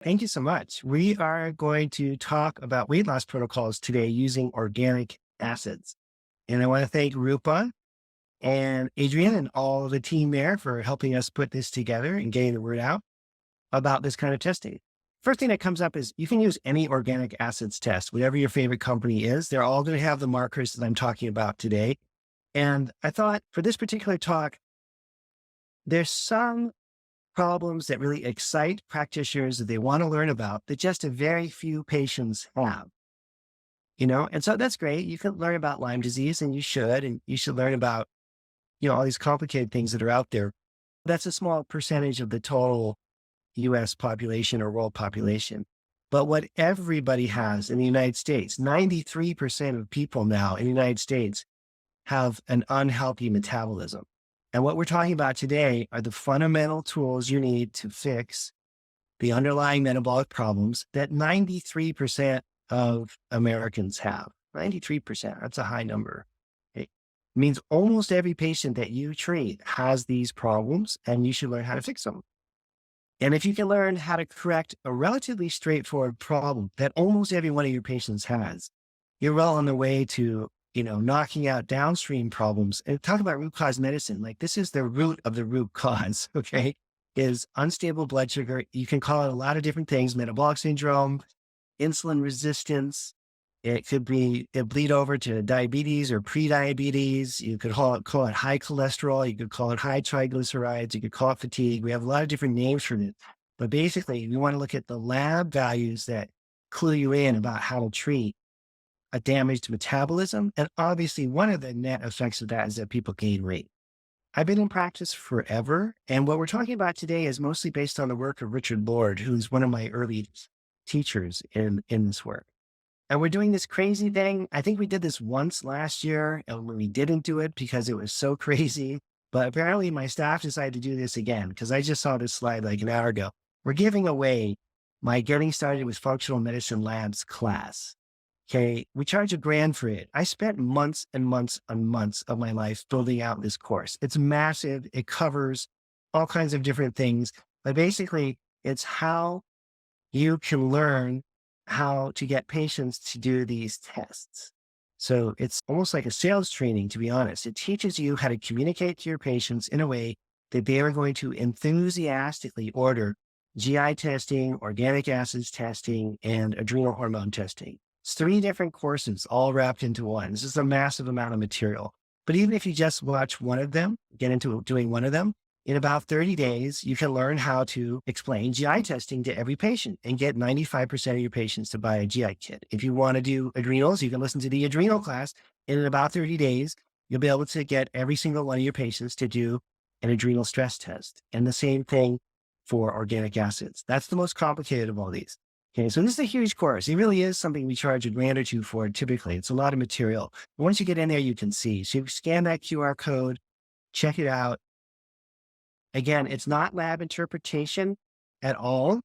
Thank you so much. We are going to talk about weight loss protocols today using organic acids. And I want to thank Rupa and Adrian and all of the team there for helping us put this together and getting the word out about this kind of testing. First thing that comes up is you can use any organic acids test, whatever your favorite company is. They're all going to have the markers that I'm talking about today. And I thought for this particular talk, there's some problems that really excite practitioners that they want to learn about that just a very few patients have, and so that's great. You can learn about Lyme disease and you should learn about, all these complicated things that are out there. That's a small percentage of the total US population or world population. But what everybody has in the United States, 93% of people now in the United States have an unhealthy metabolism. And what we're talking about today are the fundamental tools you need to fix the underlying metabolic problems that 93% of Americans have. 93%, that's a high number. It means almost every patient that you treat has these problems, and you should learn how to fix them. And if you can learn how to correct a relatively straightforward problem that almost every one of your patients has, you're well on the way to knocking out downstream problems. And talk about root cause medicine. Like, this is the root of the root cause, okay? Is unstable blood sugar. You can call it a lot of different things: metabolic syndrome, insulin resistance. It could bleed over to diabetes or pre-diabetes. You could call it high cholesterol. You could call it high triglycerides. You could call it fatigue. We have a lot of different names for it. But basically, we want to look at the lab values that clue you in about how to treat a damaged metabolism. And obviously, one of the net effects of that is that people gain weight. I've been in practice forever. And what we're talking about today is mostly based on the work of Richard Lord, who's one of my early teachers in this work. And we're doing this crazy thing. I think we did this once last year, and we didn't do it because it was so crazy. But apparently my staff decided to do this again, because I just saw this slide like an hour ago. We're giving away my Getting Started with Functional Medicine Labs class. Okay, we charge $1,000 for it. I spent months and months and months of my life building out this course. It's massive. It covers all kinds of different things. But basically, it's how you can learn how to get patients to do these tests. So it's almost like a sales training, to be honest. It teaches you how to communicate to your patients in a way that they are going to enthusiastically order GI testing, organic acids testing, and adrenal hormone testing. It's 3 different courses all wrapped into one. This is a massive amount of material. But even if you just watch one of them, get into doing one of them, in about 30 days, you can learn how to explain GI testing to every patient and get 95% of your patients to buy a GI kit. If you want to do adrenals, you can listen to the adrenal class. And in about 30 days, you'll be able to get every single one of your patients to do an adrenal stress test. And the same thing for organic acids. That's the most complicated of all these. Okay, so this is a huge course. It really is something we charge $1,000 or $2,000 for typically. It's a lot of material. But once you get in there, you can see. So you scan that QR code, check it out. Again, it's not lab interpretation at all.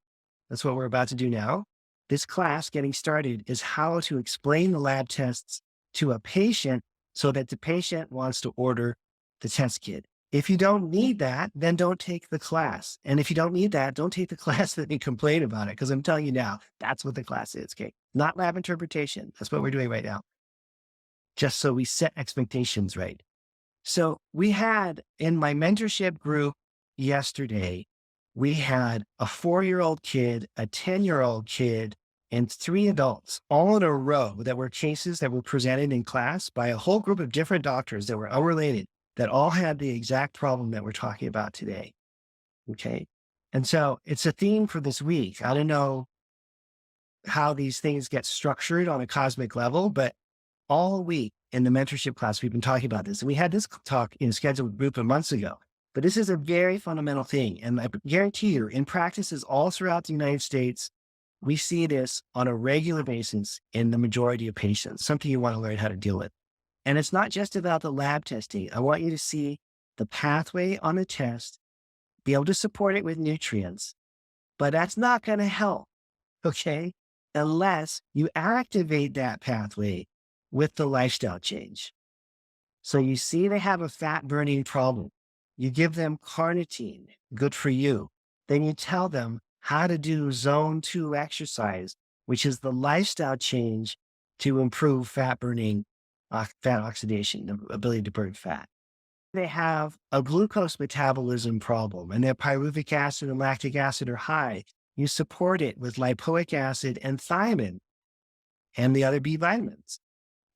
That's what we're about to do now. This class, Getting Started, is how to explain the lab tests to a patient so that the patient wants to order the test kit. If you don't need that, then don't take the class. And if you don't need that, don't take the class and complain about it. Because I'm telling you now, that's what the class is, okay? Not lab interpretation. That's what we're doing right now. Just so we set expectations right. So we had, in my mentorship group yesterday, we had a 4-year-old kid, a 10-year-old kid, and 3 adults all in a row that were cases that were presented in class by a whole group of different doctors that were unrelated, that all had the exact problem that we're talking about today. Okay. And so it's a theme for this week. I don't know how these things get structured on a cosmic level, but all week in the mentorship class, we've been talking about this. And we had this talk scheduled a group of months ago. But this is a very fundamental thing. And I guarantee you, in practices all throughout the United States, we see this on a regular basis in the majority of patients, something you want to learn how to deal with. And it's not just about the lab testing. I want you to see the pathway on the test, be able to support it with nutrients, but that's not going to help, okay? Unless you activate that pathway with the lifestyle change. So you see they have a fat burning problem. You give them carnitine, good for you. Then you tell them how to do zone 2 exercise, which is the lifestyle change to improve fat burning, fat oxidation, the ability to burn fat. They have a glucose metabolism problem and their pyruvic acid and lactic acid are high. You support it with lipoic acid and thiamine and the other B vitamins.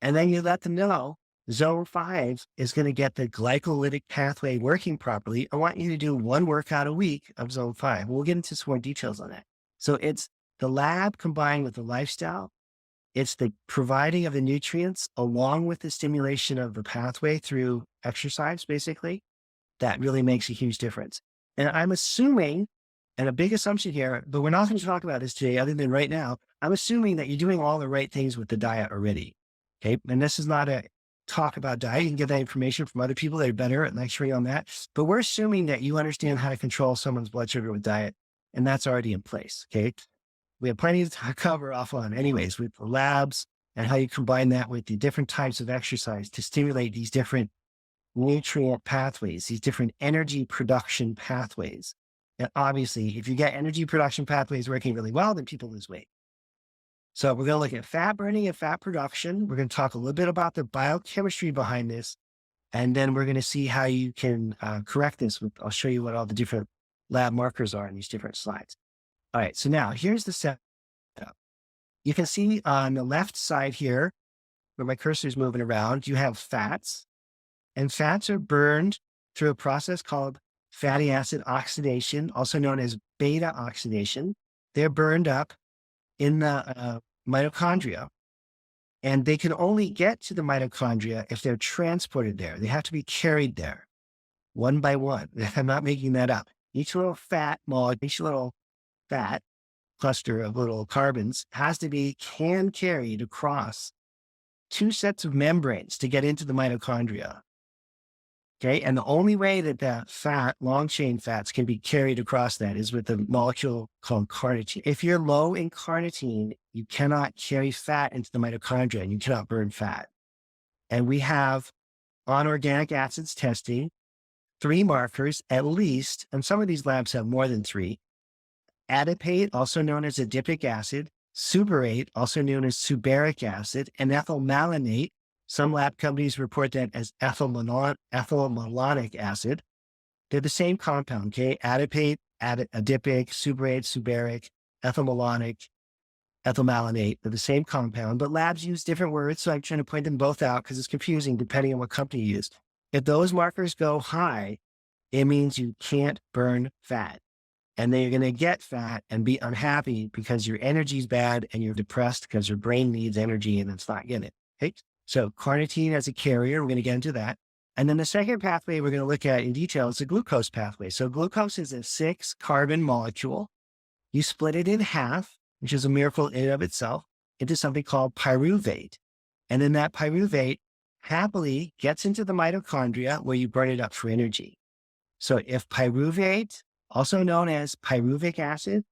And then you let them know zone 5 is going to get the glycolytic pathway working properly. I want you to do one workout a week of zone 5. We'll get into some more details on that. So it's the lab combined with the lifestyle. It's the providing of the nutrients along with the stimulation of the pathway through exercise, basically, that really makes a huge difference. And I'm assuming, and a big assumption here, but we're not going to talk about this today other than right now, I'm assuming that you're doing all the right things with the diet already. Okay. And this is not a talk about diet. You can get that information from other people that are better at lecturing on that. But we're assuming that you understand how to control someone's blood sugar with diet. And that's already in place. Okay. We have plenty to cover off on anyways with the labs and how you combine that with the different types of exercise to stimulate these different nutrient pathways, these different energy production pathways. And obviously, if you get energy production pathways working really well, then people lose weight. So we're going to look at fat burning and fat production. We're going to talk a little bit about the biochemistry behind this. And then we're going to see how you can correct this. I'll show you what all the different lab markers are in these different slides. All right, so now here's the setup. You can see on the left side here, where my cursor is moving around, you have fats. And fats are burned through a process called fatty acid oxidation, also known as beta oxidation. They're burned up in the mitochondria. And they can only get to the mitochondria if they're transported there. They have to be carried there, one by one. I'm not making that up. Each little fat molecule, each little fat cluster of little carbons has to be hand carried across 2 sets of membranes to get into the mitochondria. Okay. And the only way that that fat, long chain fats can be carried across that is with a molecule called carnitine. If you're low in carnitine, you cannot carry fat into the mitochondria and you cannot burn fat. And we have on organic acids testing 3 markers at least, and some of these labs have more than 3. Adipate, also known as adipic acid, suberate, also known as subaric acid, and ethylmalonate. Some lab companies report that as ethylmalonic acid. They're the same compound, okay? Adipate, adipic, suberate, subaric, ethylmalonic, ethylmalonate. They're the same compound, but labs use different words, so I'm trying to point them both out because it's confusing depending on what company you use. If those markers go high, it means you can't burn fat. And then you're going to get fat and be unhappy because your energy is bad and you're depressed because your brain needs energy and it's not getting it. Okay. So carnitine as a carrier, we're going to get into that. And then the second pathway we're going to look at in detail is the glucose pathway. So glucose is a 6-carbon molecule. You split it in half, which is a miracle in and of itself, into something called pyruvate. And then that pyruvate happily gets into the mitochondria where you burn it up for energy. So if pyruvate, also known as pyruvic acid.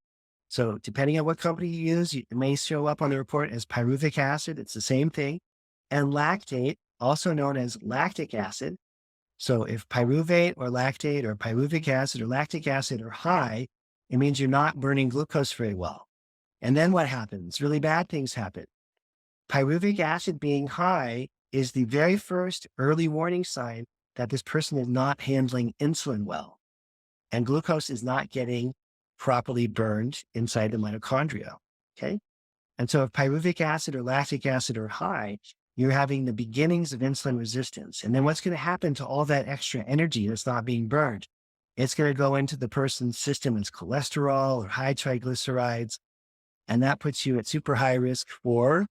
So depending on what company you use, it may show up on the report as pyruvic acid. It's the same thing. And lactate, also known as lactic acid. So if pyruvate or lactate or pyruvic acid or lactic acid are high, it means you're not burning glucose very well. And then what happens? Really bad things happen. Pyruvic acid being high is the very first early warning sign that this person is not handling insulin well. And glucose is not getting properly burned inside the mitochondria, okay? And so if pyruvic acid or lactic acid are high, you're having the beginnings of insulin resistance. And then what's going to happen to all that extra energy that's not being burned? It's going to go into the person's system as cholesterol or high triglycerides. And that puts you at super high risk for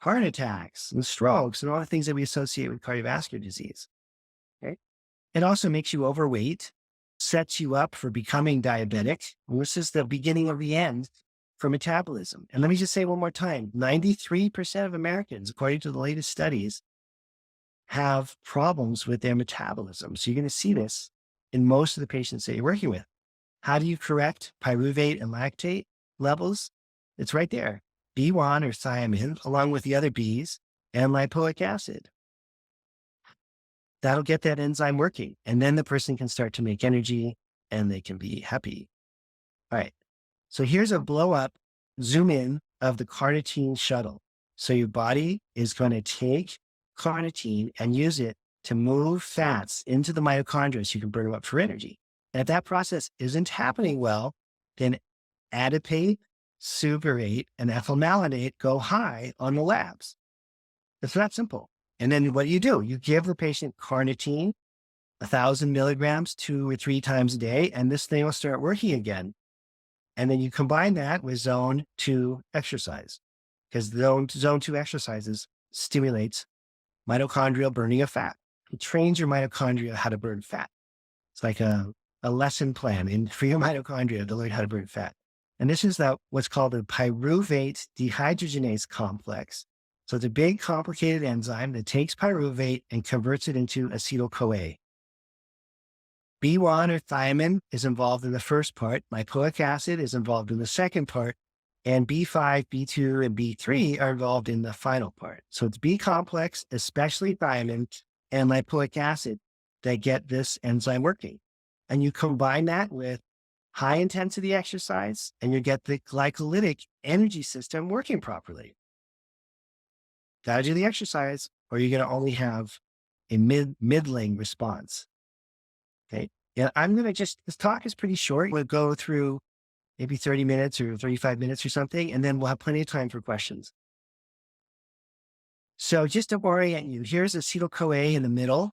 heart attacks and strokes and all the things that we associate with cardiovascular disease, okay? It also makes you overweight, sets you up for becoming diabetic. And this is the beginning of the end for metabolism. And let me just say one more time, 93% of Americans, according to the latest studies, have problems with their metabolism. So you're going to see this in most of the patients that you're working with. How do you correct pyruvate and lactate levels? It's right there. B1 or thiamine, along with the other Bs, and lipoic acid. That'll get that enzyme working. And then the person can start to make energy and they can be happy. All right. So here's a blow up, zoom in of the carnitine shuttle. So your body is going to take carnitine and use it to move fats into the mitochondria so you can burn them up for energy. And if that process isn't happening well, then adipate, sucrate, and ethylmalonate go high on the labs. It's that simple. And then what do? You give the patient carnitine, 1,000 milligrams 2 or 3 times a day, and this thing will start working again. And then you combine that with zone 2 exercise, because zone 2 exercises stimulates mitochondrial burning of fat. It trains your mitochondria how to burn fat. It's like a lesson plan for your mitochondria to learn how to burn fat. And this is what's called a pyruvate dehydrogenase complex. So it's a big, complicated enzyme that takes pyruvate and converts it into acetyl-CoA. B1 or thiamine is involved in the first part. Lipoic acid is involved in the second part. And B5, B2, and B3 are involved in the final part. So it's B complex, especially thiamine and lipoic acid, that get this enzyme working. And you combine that with high intensity exercise, and you get the glycolytic energy system working properly. Got to do the exercise, or you're going to only have a middling response. Okay. Yeah, this talk is pretty short. We'll go through maybe 30 minutes or 35 minutes or something, and then we'll have plenty of time for questions. So just to orient you, here's acetyl-CoA in the middle.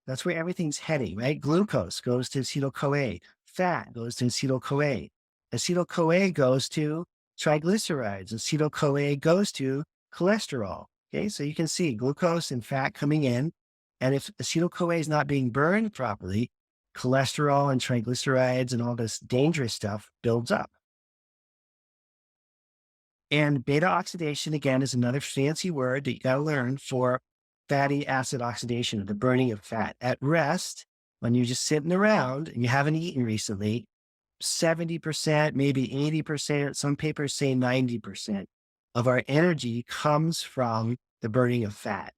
That's where everything's heading, right? Glucose goes to acetyl-CoA. Fat goes to acetyl-CoA. Acetyl-CoA goes to triglycerides. Acetyl-CoA goes to cholesterol. Okay, so you can see glucose and fat coming in. And if acetyl-CoA is not being burned properly, cholesterol and triglycerides and all this dangerous stuff builds up. And beta oxidation, again, is another fancy word that you got to learn for fatty acid oxidation, the burning of fat. At rest, when you're just sitting around and you haven't eaten recently, 70%, maybe 80%, some papers say 90% of our energy comes from the burning of fat.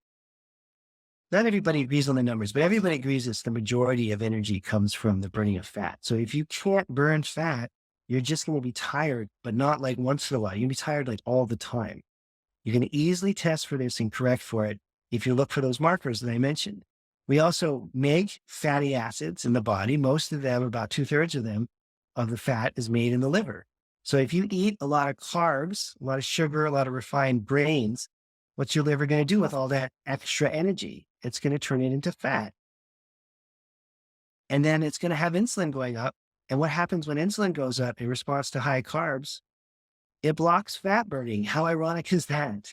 Not everybody agrees on the numbers, but everybody agrees that the majority of energy comes from the burning of fat. So if you can't burn fat, you're just going to be tired, but not like once in a while. You're going to be tired like all the time. You can easily test for this and correct for it if you look for those markers that I mentioned. We also make fatty acids in the body. Most of them, about 2/3 of them, of the fat is made in the liver. So if you eat a lot of carbs, a lot of sugar, a lot of refined grains, what's your liver going to do with all that extra energy? It's going to turn it into fat. And then it's going to have insulin going up. And what happens when insulin goes up in response to high carbs? It blocks fat burning. How ironic is that?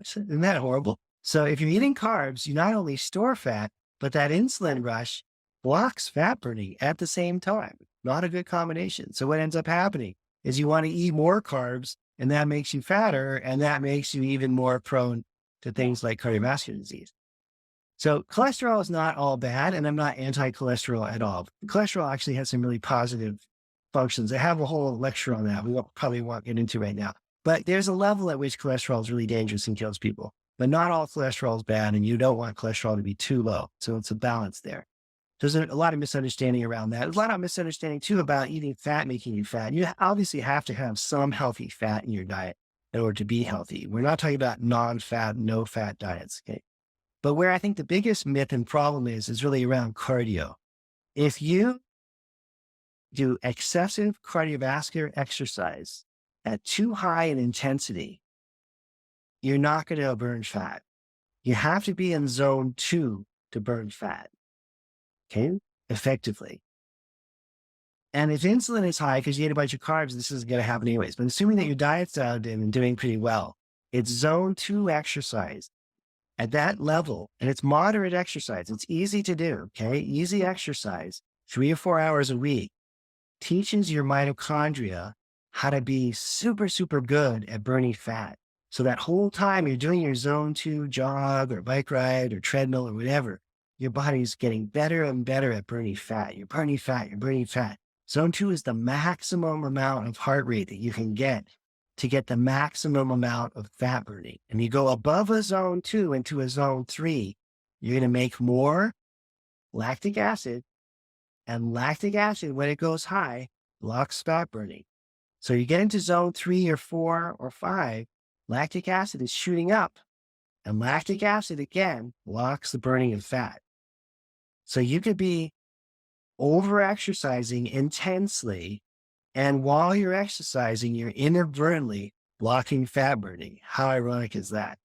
Isn't that horrible? So if you're eating carbs, you not only store fat, but that insulin rush blocks fat burning at the same time. Not a good combination. So what ends up happening is you want to eat more carbs, and that makes you fatter, and that makes you even more prone to things like cardiovascular disease. So cholesterol is not all bad, and I'm not anti-cholesterol at all. Cholesterol actually has some really positive functions. I have a whole lecture on that. We probably won't get into right now. But there's a level at which cholesterol is really dangerous and kills people. But not all cholesterol is bad, and you don't want cholesterol to be too low. So it's a balance there. There's a lot of misunderstanding around that. There's a lot of misunderstanding, too, about eating fat making you fat. You obviously have to have some healthy fat in your diet in order to be healthy. We're not talking about non-fat, no-fat diets, okay? But where I think the biggest myth and problem is really around cardio. If you do excessive cardiovascular exercise at too high an intensity, you're not going to burn fat. You have to be in zone 2 to burn fat, okay, effectively. And if insulin is high because you ate a bunch of carbs, this isn't going to happen anyways. But assuming that your diet's dialed in and doing pretty well, it's zone 2 exercise. At that level, and it's moderate exercise, it's easy to do, okay? Easy exercise, 3 or 4 hours a week, teaches your mitochondria how to be super, super good at burning fat. So that whole time you're doing your zone 2 jog or bike ride or treadmill or whatever, your body's getting better and better at burning fat. You're burning fat, you're burning fat. Zone 2 is the maximum amount of heart rate that you can get to get the maximum amount of fat burning. And you go above a zone 2 into a zone 3, you're going to make more lactic acid. And lactic acid, when it goes high, blocks fat burning. So you get into zone 3 or 4 or 5, lactic acid is shooting up, and lactic acid again blocks the burning of fat. So you could be over exercising intensely, and while you're exercising, you're inadvertently blocking fat burning. How ironic is that?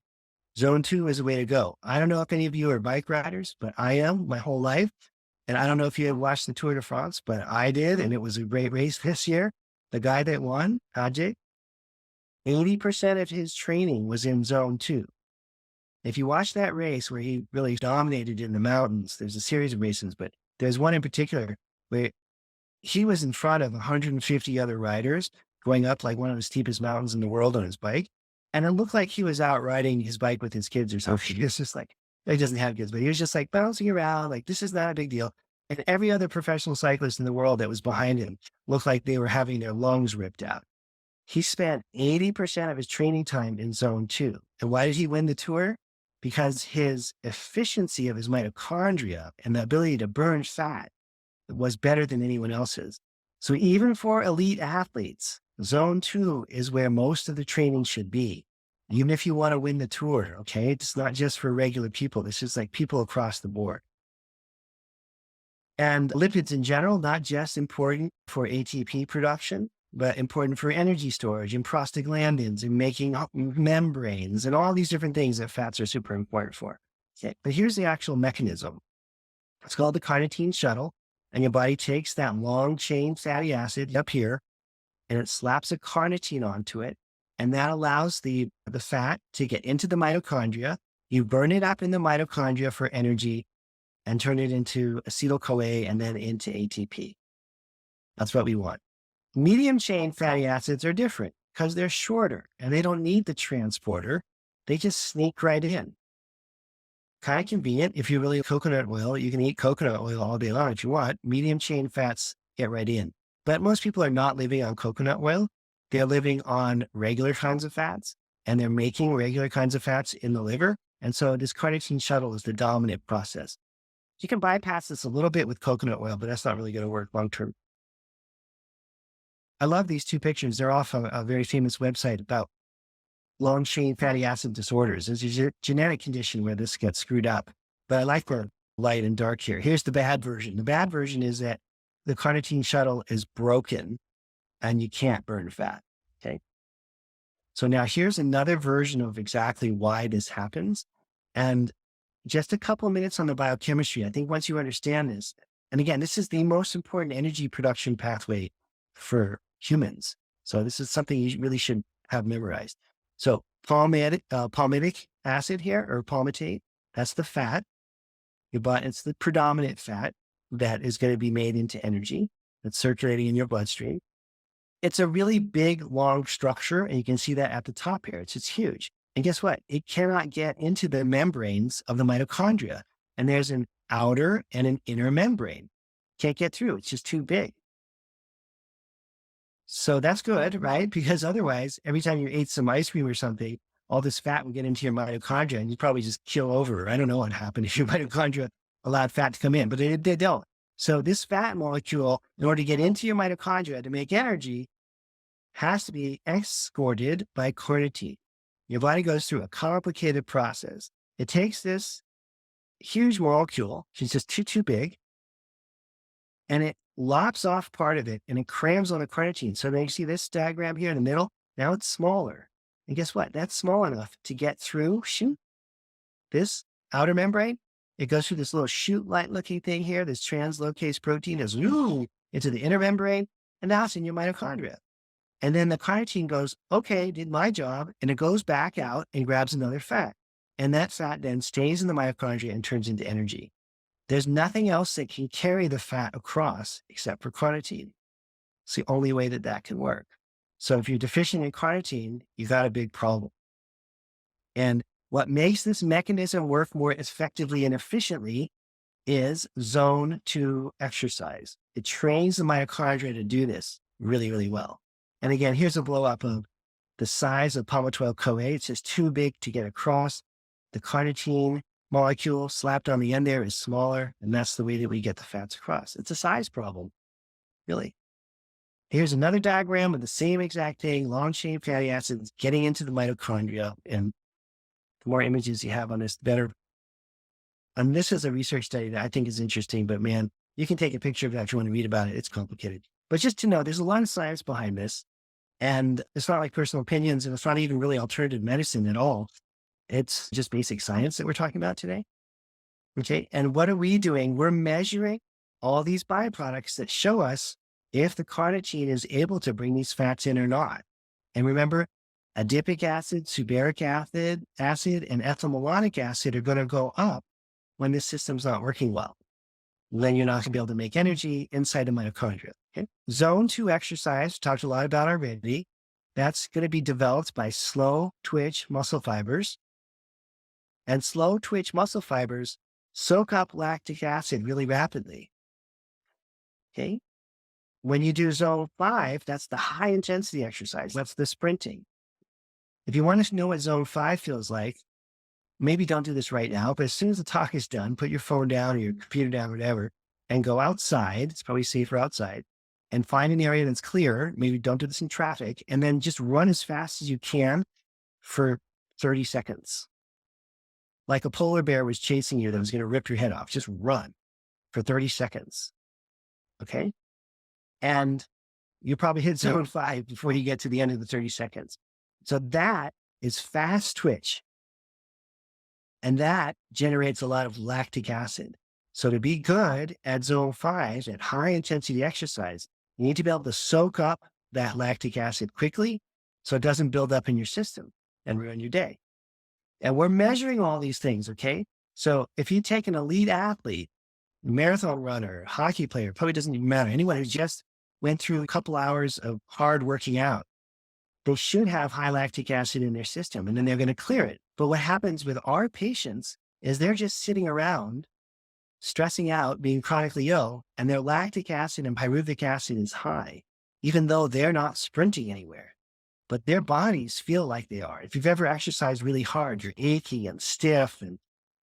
Zone 2 is the way to go. I don't know if any of you are bike riders, but I am my whole life. And I don't know if you have watched the Tour de France, but I did, and it was a great race this year. The guy that won, Ajay, 80% of his training was in zone 2. If you watch that race where he really dominated in the mountains, there's a series of races, but there's one in particular where he was in front of 150 other riders going up like one of the steepest mountains in the world on his bike. And it looked like he was out riding his bike with his kids or something. He was just like, he doesn't have kids, but he was just like bouncing around. Like, this is not a big deal. And every other professional cyclist in the world that was behind him looked like they were having their lungs ripped out. He spent 80% of his training time in zone 2. And why did he win the Tour? Because his efficiency of his mitochondria and the ability to burn fat was better than anyone else's. So even for elite athletes, zone 2 is where most of the training should be. Even if you want to win the Tour, okay? It's not just for regular people. This is like people across the board. And lipids in general, not just important for ATP production, but important for energy storage and prostaglandins and making membranes and all these different things that fats are super important for. Okay. But here's the actual mechanism. It's called the carnitine shuttle. And your body takes that long chain fatty acid up here and it slaps a carnitine onto it. And that allows the fat to get into the mitochondria. You burn it up in the mitochondria for energy and turn it into acetyl-CoA and then into ATP. That's what we want. Medium chain fatty acids are different because they're shorter and they don't need the transporter. They just sneak right in. Kind of convenient. If you really have coconut oil, you can eat coconut oil all day long if you want. Medium chain fats get right in. But most people are not living on coconut oil. They're living on regular kinds of fats and they're making regular kinds of fats in the liver. And so this carnitine shuttle is the dominant process. You can bypass this a little bit with coconut oil, but that's not really going to work long term. I love these two pictures. They're off a very famous website about long chain fatty acid disorders. There's a genetic condition where this gets screwed up, but I like the light and dark here. Here's the bad version. The bad version is that the carnitine shuttle is broken and you can't burn fat. Okay. So now here's another version of exactly why this happens. And just a couple of minutes on the biochemistry. I think once you understand this, and again, this is the most important energy production pathway for humans. So this is something you really should have memorized. So palmitic acid here, or palmitate, that's the fat. It's the predominant fat that is going to be made into energy that's circulating in your bloodstream. It's a really big, long structure, and you can see that at the top here. It's huge. And guess what? It cannot get into the membranes of the mitochondria. And there's an outer and an inner membrane. Can't get through. It's just too big. So that's good, right? Because otherwise, every time you ate some ice cream or something, all this fat would get into your mitochondria and you'd probably just kill over. I don't know what happened if your mitochondria allowed fat to come in, but they don't. So this fat molecule, in order to get into your mitochondria to make energy, has to be escorted by carnitine. Your body goes through a complicated process. It takes this huge molecule, which is just too big, and it lops off part of it and it crams on the carnitine. So then you see this diagram here in the middle. Now it's smaller. And guess what? That's small enough to get through this outer membrane. It goes through this little chute-like looking thing here. This translocase protein is into the inner membrane, and now it's in your mitochondria. And then the carnitine goes, okay, did my job. And it goes back out and grabs another fat. And that fat then stays in the mitochondria and turns into energy. There's nothing else that can carry the fat across except for carnitine. It's the only way that can work. So if you're deficient in carnitine, you got a big problem. And what makes this mechanism work more effectively and efficiently is zone 2 exercise. It trains the mitochondria to do this really, really well. And again, here's a blow up of the size of palmitoyl-CoA. It's just too big to get across. The carnitine molecule slapped on the end there is smaller, and that's the way that we get the fats across. It's a size problem, really. Here's another diagram of the same exact thing, long chain fatty acids getting into the mitochondria. And the more images you have on this, the better. And this is a research study that I think is interesting, but man, you can take a picture of that if you want to read about it. It's complicated. But just to know, there's a lot of science behind this. And it's not like personal opinions, and it's not even really alternative medicine at all. It's just basic science that we're talking about today. Okay. And what are we doing? We're measuring all these byproducts that show us if the carnitine is able to bring these fats in or not. And remember, adipic acid, subearic acid, and ethylmalonic acid are going to go up when this system's not working well. Then you're not going to be able to make energy inside the mitochondria. Okay? Zone 2 exercise, talked a lot about already. That's going to be developed by slow twitch muscle fibers. And slow twitch muscle fibers soak up lactic acid really rapidly. Okay? When you do zone 5, that's the high intensity exercise. That's the sprinting. If you want to know what zone 5 feels like, maybe don't do this right now, but as soon as the talk is done, put your phone down or your computer down or whatever, and go outside. It's probably safer outside, and find an area that's clear. Maybe don't do this in traffic, and then just run as fast as you can for 30 seconds. Like a polar bear was chasing you that was going to rip your head off. Just run for 30 seconds. Okay. And you probably hit zone 5 before you get to the end of the 30 seconds. So that is fast twitch. And that generates a lot of lactic acid. So to be good at zone 5, at high intensity exercise, you need to be able to soak up that lactic acid quickly so it doesn't build up in your system and ruin your day. And we're measuring all these things, okay? So if you take an elite athlete, marathon runner, hockey player, probably doesn't even matter, anyone who just went through a couple hours of hard working out, they should have high lactic acid in their system, and then they're going to clear it. But what happens with our patients is they're just sitting around, stressing out, being chronically ill, and their lactic acid and pyruvic acid is high, even though they're not sprinting anywhere. But their bodies feel like they are. If you've ever exercised really hard, you're achy and stiff, and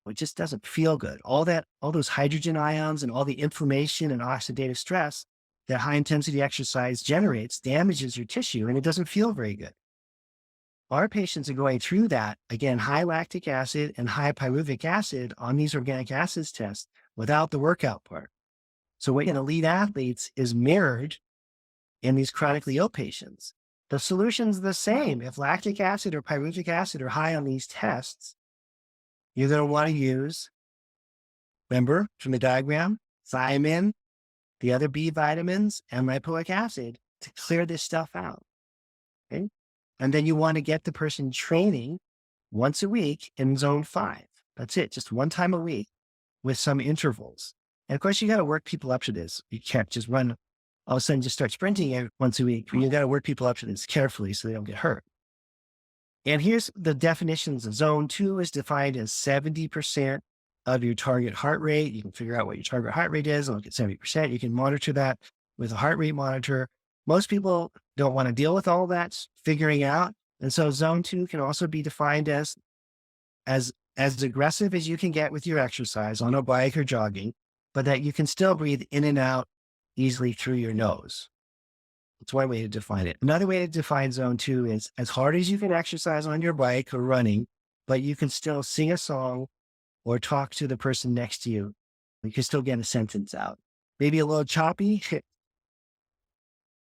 it just doesn't feel good. All those hydrogen ions and all the inflammation and oxidative stress that high intensity exercise generates damages your tissue, and it doesn't feel very good. Our patients are going through that, again, high lactic acid and high pyruvic acid on these organic acids tests without the workout part. So what in elite athletes is mirrored in these chronically ill patients. The solution's the same. If lactic acid or pyruvic acid are high on these tests, you're going to want to use, remember from the diagram, thiamine, the other B vitamins, and lipoic acid to clear this stuff out. Okay? And then you want to get the person training once a week in zone 5. That's it, just one time a week with some intervals. And of course, you got to work people up to this. You can't just run, all of a sudden just start sprinting once a week. You got to work people up to this carefully so they don't get hurt. And here's the definitions. Zone 2 is defined as 70% of your target heart rate. You can figure out what your target heart rate is and look at 70%. You can monitor that with a heart rate monitor. Most people don't want to deal with all that figuring out. And so zone 2 can also be defined as aggressive as you can get with your exercise on a bike or jogging, but that you can still breathe in and out easily through your nose. It's one way to define it. Another way to define zone 2 is as hard as you can exercise on your bike or running, but you can still sing a song or talk to the person next to you. You can still get a sentence out. Maybe a little choppy.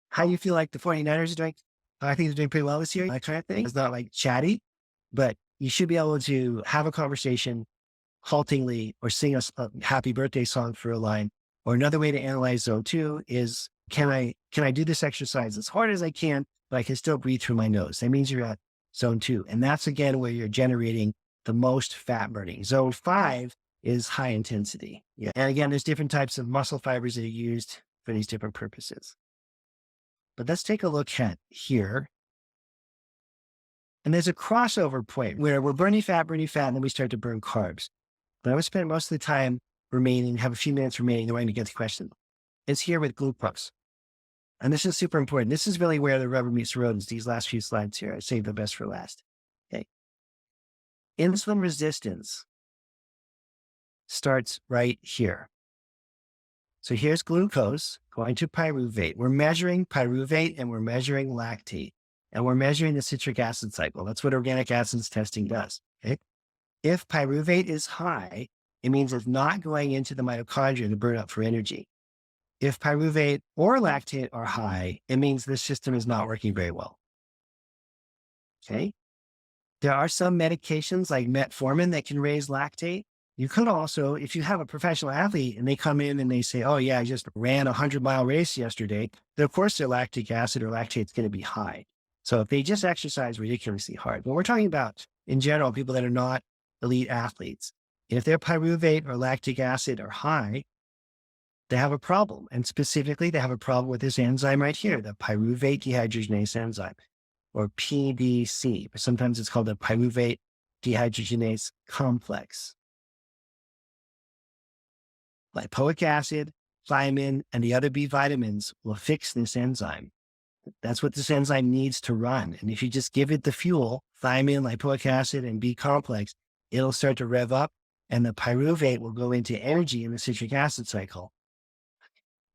How you feel like the 49ers are doing? I think they're doing pretty well this year. That kind of thing. It's not like chatty, but you should be able to have a conversation haltingly or sing a happy birthday song for a line. Or another way to analyze zone 2 is, can I do this exercise as hard as I can, but I can still breathe through my nose? That means you're at zone 2. And that's again where you're generating the most fat burning. Zone 5 is high intensity. Yeah. And again, there's different types of muscle fibers that are used for these different purposes. But let's take a look at here. And there's a crossover point where we're burning fat, and then we start to burn carbs. But I would spend most of the time have a few minutes remaining, then we're going to get the question. It's here with glucose. And this is super important. This is really where the rubber meets the road. Is these last few slides here. I saved the best for last. Okay. Insulin resistance starts right here. So here's glucose going to pyruvate. We're measuring pyruvate and we're measuring lactate. And we're measuring the citric acid cycle. That's what organic acids testing does. Okay? If pyruvate is high, it means it's not going into the mitochondria to burn up for energy. If pyruvate or lactate are high, it means this system is not working very well. Okay? There are some medications like metformin that can raise lactate. You could also, if you have a professional athlete and they come in and they say, oh yeah, I just ran a 100-mile race yesterday, then of course their lactic acid or lactate is going to be high. So if they just exercise ridiculously hard, but we're talking about in general, people that are not elite athletes, if their pyruvate or lactic acid are high, they have a problem. And specifically, they have a problem with this enzyme right here, the pyruvate dehydrogenase enzyme, or PDC. Sometimes it's called the pyruvate dehydrogenase complex. Lipoic acid, thiamine, and the other B vitamins will fix this enzyme. That's what this enzyme needs to run. And if you just give it the fuel, thiamine, lipoic acid, and B complex, it'll start to rev up and the pyruvate will go into energy in the citric acid cycle.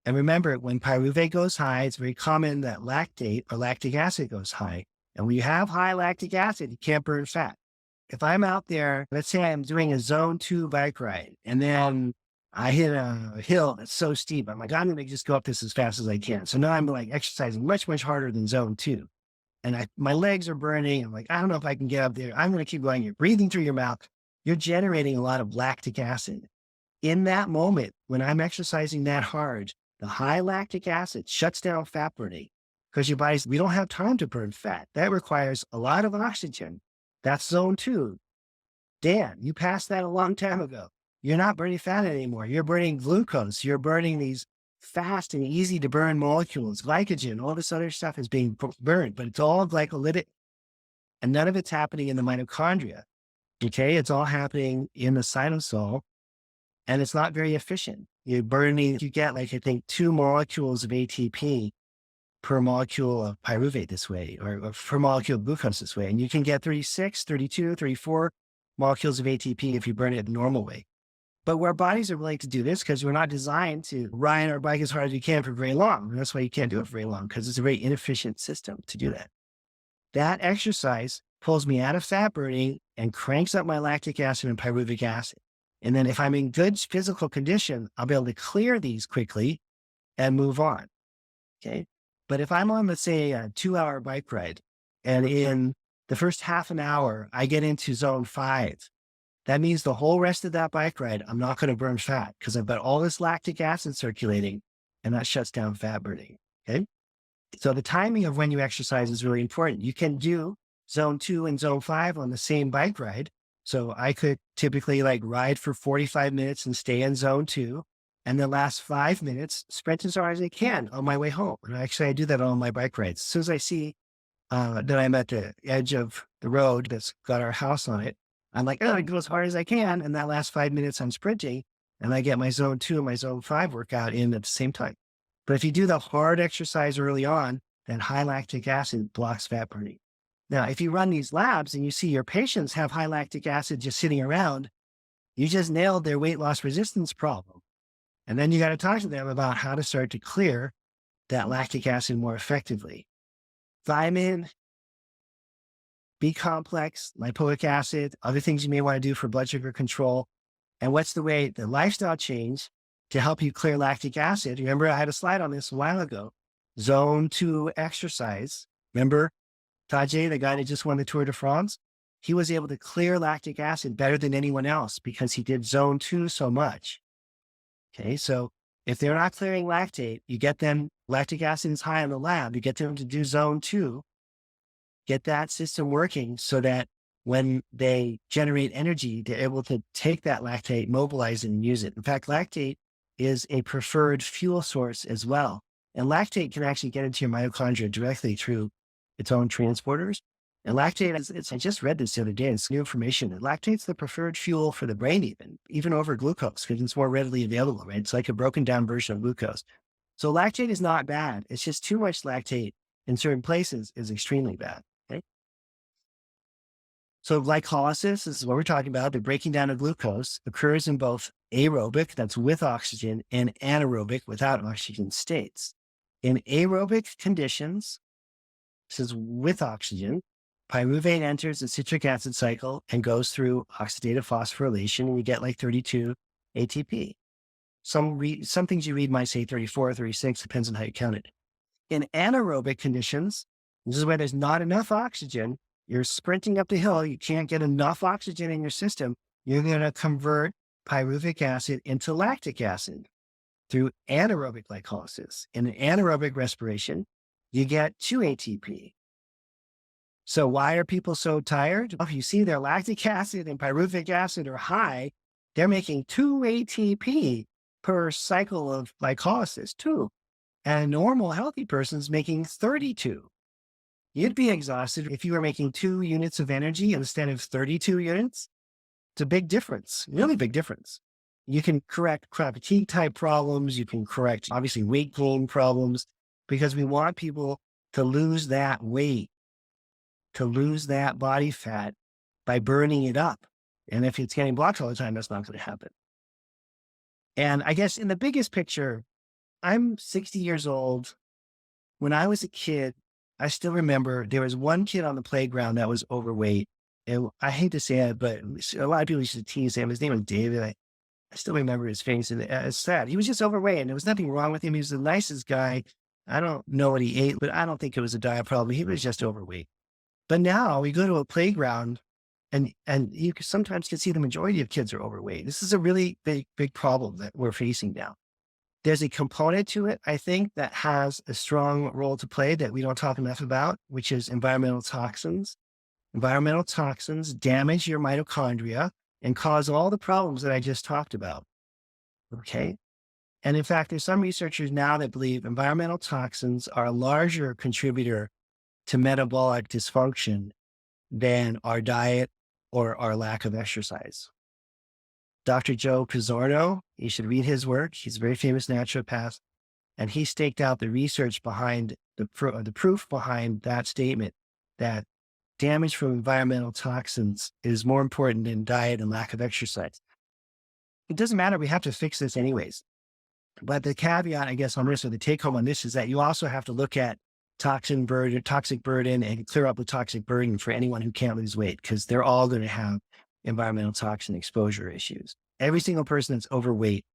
And remember, when pyruvate goes high, it's very common that lactate or lactic acid goes high. And when you have high lactic acid, you can't burn fat. If I'm out there, let's say I'm doing a zone 2 bike ride, and then I hit a hill that's so steep. I'm like, I'm going to just go up this as fast as I can. So now I'm like exercising much, much harder than zone 2. And my legs are burning. I'm like, I don't know if I can get up there. I'm going to keep going. You're breathing through your mouth. You're generating a lot of lactic acid. In that moment, when I'm exercising that hard, the high lactic acid shuts down fat burning because your body's, we don't have time to burn fat. That requires a lot of oxygen. That's zone 2. Dan, you passed that a long time ago. You're not burning fat anymore. You're burning glucose. You're burning these fast and easy to burn molecules, glycogen, all this other stuff is being burned, but it's all glycolytic and none of it's happening in the mitochondria. Okay. It's all happening in the cytosol and it's not very efficient. You're burning, you get like, I think 2 molecules of ATP per molecule of pyruvate this way, or per molecule of glucose this way. And you can get 36, 32, 34 molecules of ATP if you burn it the normal way. But our bodies are willing to do this because we're not designed to ride our bike as hard as we can for very long. And that's why you can't do it for very long, because it's a very inefficient system to do that. That exercise pulls me out of fat burning and cranks up my lactic acid and pyruvic acid. And then if I'm in good physical condition, I'll be able to clear these quickly and move on. Okay. But if I'm on, let's say, a 2-hour bike ride, and in the first half an hour, I get into zone 5, that means the whole rest of that bike ride, I'm not going to burn fat because I've got all this lactic acid circulating and that shuts down fat burning. Okay. So the timing of when you exercise is really important. You can do zone 2 and zone 5 on the same bike ride. So I could typically like ride for 45 minutes and stay in zone 2. And the last 5 minutes, sprint as hard as I can on my way home. And actually I do that on my bike rides. As soon as I see that I'm at the edge of the road that's got our house on it, I'm like, oh, I go as hard as I can. And that last 5 minutes I'm sprinting and I get my zone 2 and my zone 5 workout in at the same time. But if you do the hard exercise early on, then high lactic acid blocks fat burning. Now, if you run these labs and you see your patients have high lactic acid just sitting around, you just nailed their weight loss resistance problem. And then you got to talk to them about how to start to clear that lactic acid more effectively. Thiamine, B complex, lipoic acid, other things you may want to do for blood sugar control. And what's the way, the lifestyle change to help you clear lactic acid? Remember, I had a slide on this a while ago. Zone 2 exercise. Remember Tajay, the guy that just won the Tour de France? He was able to clear lactic acid better than anyone else because he did zone 2 so much. Okay, so if they're not clearing lactate, you get them, lactic acid is high in the lab, you get them to do zone 2, get that system working so that when they generate energy, they're able to take that lactate, mobilize it, and use it. In fact, lactate is a preferred fuel source as well. And lactate can actually get into your mitochondria directly through its own transporters. And lactate, I just read this the other day, it's new information. And lactate's the preferred fuel for the brain even over glucose, because it's more readily available, right? It's like a broken down version of glucose. So lactate is not bad. It's just too much lactate in certain places is extremely bad. Okay. So glycolysis, this is what we're talking about. The breaking down of glucose occurs in both aerobic, that's with oxygen, and anaerobic, without oxygen states. In aerobic conditions, this is with oxygen, pyruvate enters the citric acid cycle and goes through oxidative phosphorylation, and you get like 32 ATP. Some things you read might say 34, 36, depends on how you count it. In anaerobic conditions, this is where there's not enough oxygen. You're sprinting up the hill. You can't get enough oxygen in your system. You're going to convert pyruvic acid into lactic acid through anaerobic glycolysis. In anaerobic respiration, you get 2 ATP. So why are people so tired? Well, if you see their lactic acid and pyruvic acid are high, they're making 2 ATP per cycle of glycolysis, 2. And a normal healthy person's making 32. You'd be exhausted if you were making 2 units of energy instead of 32 units. It's a big difference, really big difference. You can correct chronic fatigue type problems. You can correct, obviously, weight gain problems, because we want people to lose that weight, to lose that body fat by burning it up. And if it's getting blocked all the time, that's not going to happen. And I guess in the biggest picture, I'm 60 years old. When I was a kid, I still remember there was one kid on the playground that was overweight. And I hate to say it, but a lot of people used to tease him. His name was David. I still remember his face, and it's sad. He was just overweight, and there was nothing wrong with him. He was the nicest guy. I don't know what he ate, but I don't think it was a diet problem. He was just overweight. But now we go to a playground, and you sometimes can see the majority of kids are overweight. This is a really big problem that we're facing now. There's a component to it, I think, that has a strong role to play that we don't talk enough about, which is environmental toxins. Environmental toxins damage your mitochondria and cause all the problems that I just talked about. Okay. And in fact, there's some researchers now that believe environmental toxins are a larger contributor to metabolic dysfunction than our diet or our lack of exercise. Dr. Joe Pizzorno, you should read his work. He's a very famous naturopath, and he staked out the research behind the proof behind that statement, that damage from environmental toxins is more important than diet and lack of exercise. It doesn't matter. We have to fix this anyways. But the caveat, I guess, on this, or the take home on this, is that you also have to look at toxic burden, and clear up the toxic burden for anyone who can't lose weight, because they're all going to have environmental toxin exposure issues. Every single person that's overweight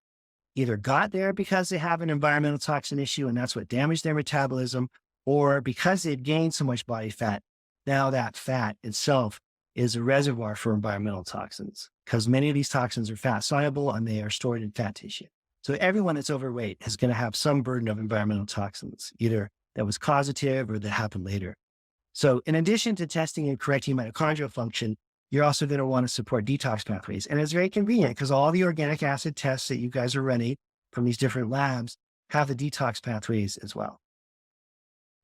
either got there because they have an environmental toxin issue, and that's what damaged their metabolism, or because they've gained so much body fat. Now that fat itself is a reservoir for environmental toxins, because many of these toxins are fat soluble and they are stored in fat tissue. So everyone that's overweight is going to have some burden of environmental toxins, either that was causative or that happened later. So in addition to testing and correcting mitochondrial function, you're also going to want to support detox pathways. And it's very convenient because all the organic acid tests that you guys are running from these different labs have the detox pathways as well.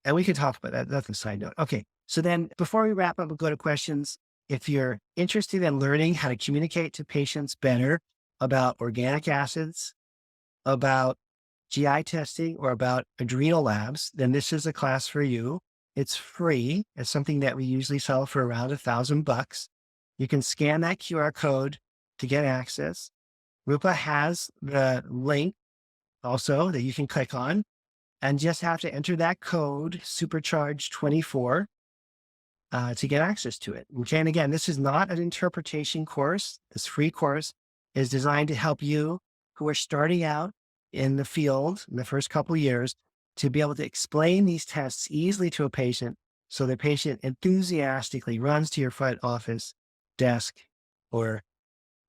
And we can talk about that. That's a side note. Okay. So then before we wrap up, we'll go to questions. If you're interested in learning how to communicate to patients better about organic acids, about GI testing, or about adrenal labs, then this is a class for you. It's free. It's something that we usually sell for around $1,000. You can scan that QR code to get access. Rupa has the link also that you can click on, and just have to enter that code, Supercharge24, to get access to it. Okay. And again, this is not an interpretation course. This free course is designed to help you who are starting out in the field in the first couple of years to be able to explain these tests easily to a patient, so the patient enthusiastically runs to your front office desk or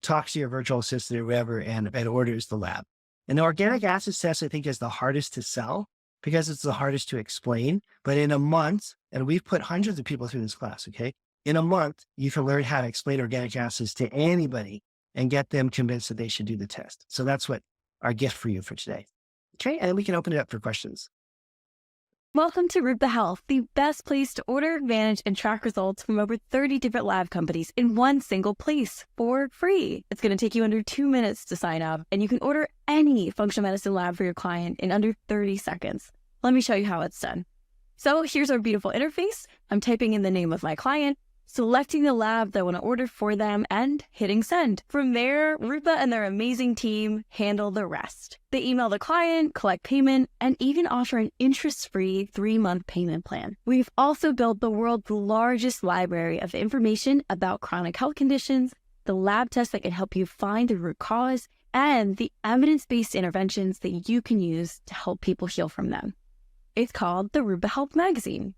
talks to your virtual assistant or whatever and orders the lab. And the organic acids test, I think, is the hardest to sell because it's the hardest to explain. But in a month, and we've put hundreds of people through this class, okay? In a month, you can learn how to explain organic acids to anybody and get them convinced that they should do the test. So that's what our gift for you for today. Okay, and we can open it up for questions. Welcome to Rupa Health, the best place to order, manage, and track results from over 30 different lab companies in one single place for free. It's going to take you under 2 minutes to sign up, and you can order any functional medicine lab for your client in under 30 seconds. Let me show you how it's done. So here's our beautiful interface. I'm typing in the name of my client, selecting the lab they want to order for them, and hitting send. From there, Rupa and their amazing team handle the rest. They email the client, collect payment, and even offer an interest-free 3-month payment plan. We've also built the world's largest library of information about chronic health conditions, the lab tests that can help you find the root cause, and the evidence-based interventions that you can use to help people heal from them. It's called the Rupa Health Magazine.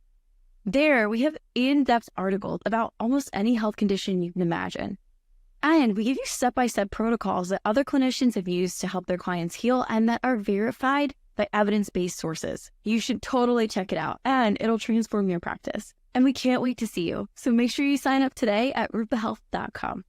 There, we have in-depth articles about almost any health condition you can imagine. And we give you step-by-step protocols that other clinicians have used to help their clients heal and that are verified by evidence-based sources. You should totally check it out, and it'll transform your practice. And we can't wait to see you. So make sure you sign up today at rupahealth.com.